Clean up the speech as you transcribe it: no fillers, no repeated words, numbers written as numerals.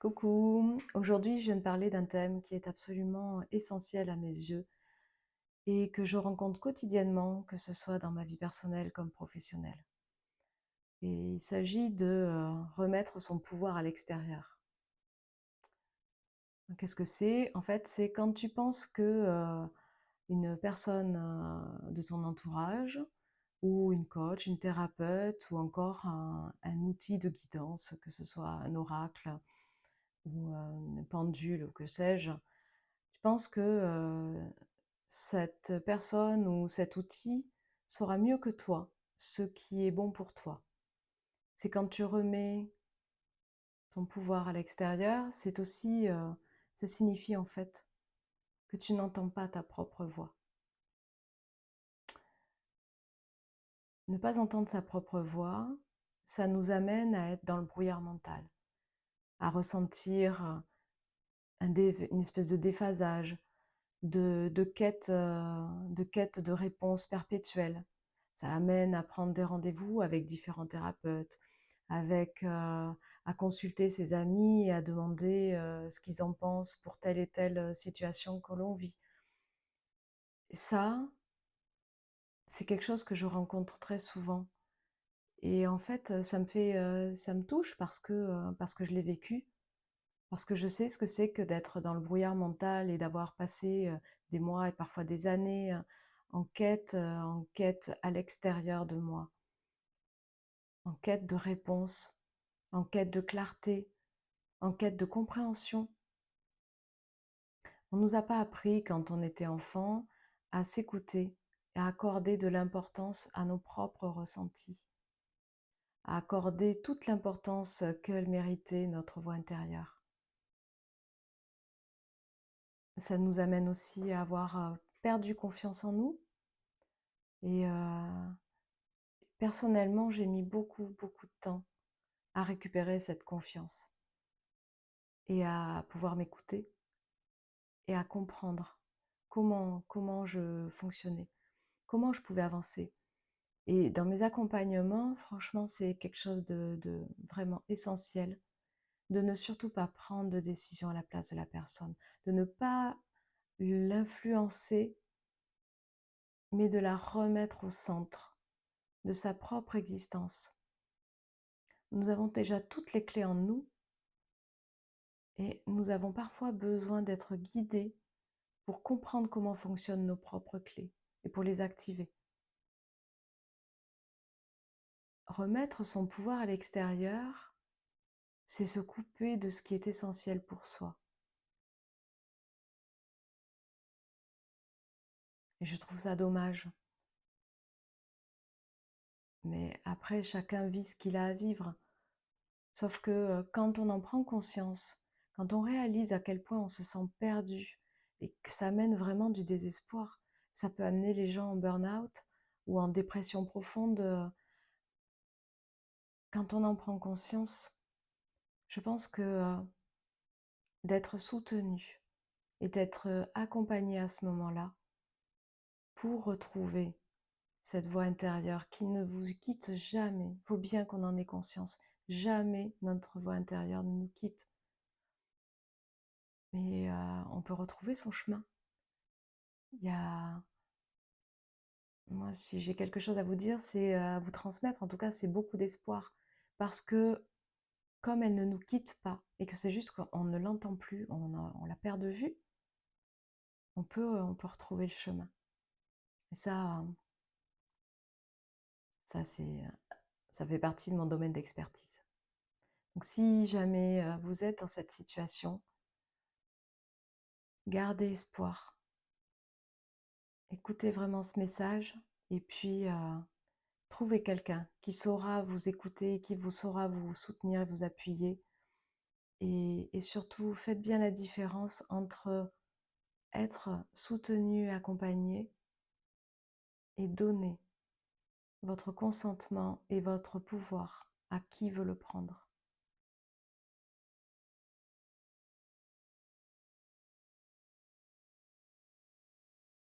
Coucou, aujourd'hui je viens de parler d'un thème qui est absolument essentiel à mes yeux et que je rencontre quotidiennement, que ce soit dans ma vie personnelle comme professionnelle. Et il s'agit de remettre son pouvoir à l'extérieur. Qu'est-ce que c'est? En fait, c'est quand tu penses que une personne de ton entourage ou une coach, une thérapeute ou encore un outil de guidance, que ce soit un oracle ou une pendule ou que sais-je. Je pense que cette personne ou cet outil saura mieux que toi ce qui est bon pour toi. C'est quand tu remets ton pouvoir à l'extérieur, c'est aussi, ça signifie en fait que tu n'entends pas ta propre voix. Ne pas entendre sa propre voix, ça nous amène à être dans le brouillard mental, à ressentir une espèce de déphasage, de quête de réponse perpétuelle. Ça amène à prendre des rendez-vous avec différents thérapeutes, à consulter ses amis et à demander ce qu'ils en pensent pour telle et telle situation que l'on vit. Et ça, c'est quelque chose que je rencontre très souvent. Et en fait, ça me touche parce que je l'ai vécu. Parce que je sais ce que c'est que d'être dans le brouillard mental et d'avoir passé des mois et parfois des années en quête à l'extérieur de moi, en quête de réponse, en quête de clarté, en quête de compréhension. On ne nous a pas appris quand on était enfant à s'écouter et à accorder de l'importance à nos propres ressentis, à accorder toute l'importance qu'elle méritait notre voix intérieure. Ça nous amène aussi à avoir perdu confiance en nous. Et personnellement, j'ai mis beaucoup, beaucoup de temps à récupérer cette confiance et à pouvoir m'écouter et à comprendre comment je fonctionnais, comment je pouvais avancer. Et dans mes accompagnements, franchement, c'est quelque chose de vraiment essentiel, de ne surtout pas prendre de décision à la place de la personne, de ne pas l'influencer, mais de la remettre au centre de sa propre existence. Nous avons déjà toutes les clés en nous et nous avons parfois besoin d'être guidés pour comprendre comment fonctionnent nos propres clés et pour les activer. Remettre son pouvoir à l'extérieur, c'est se couper de ce qui est essentiel pour soi. Et je trouve ça dommage. Mais après, chacun vit ce qu'il a à vivre. Sauf que quand on en prend conscience, quand on réalise à quel point on se sent perdu et que ça mène vraiment du désespoir, ça peut amener les gens en burn-out ou en dépression profonde. Quand on en prend conscience, je pense que d'être soutenu et d'être accompagné à ce moment-là pour retrouver cette voix intérieure qui ne vous quitte jamais. Il faut bien qu'on en ait conscience. Jamais notre voix intérieure ne nous quitte. Mais on peut retrouver son chemin. Il y a... Moi, si j'ai quelque chose à vous dire, c'est à vous transmettre. En tout cas, c'est beaucoup d'espoir. Parce que comme elle ne nous quitte pas et que c'est juste qu'on ne l'entend plus, on la perd de vue, on peut retrouver le chemin. Et ça, ça fait partie de mon domaine d'expertise. Donc si jamais vous êtes dans cette situation, gardez espoir. Écoutez vraiment ce message et puis trouvez quelqu'un qui saura vous écouter, qui vous saura vous soutenir, vous appuyer. Et surtout, faites bien la différence entre être soutenu, accompagné et donner votre consentement et votre pouvoir à qui veut le prendre.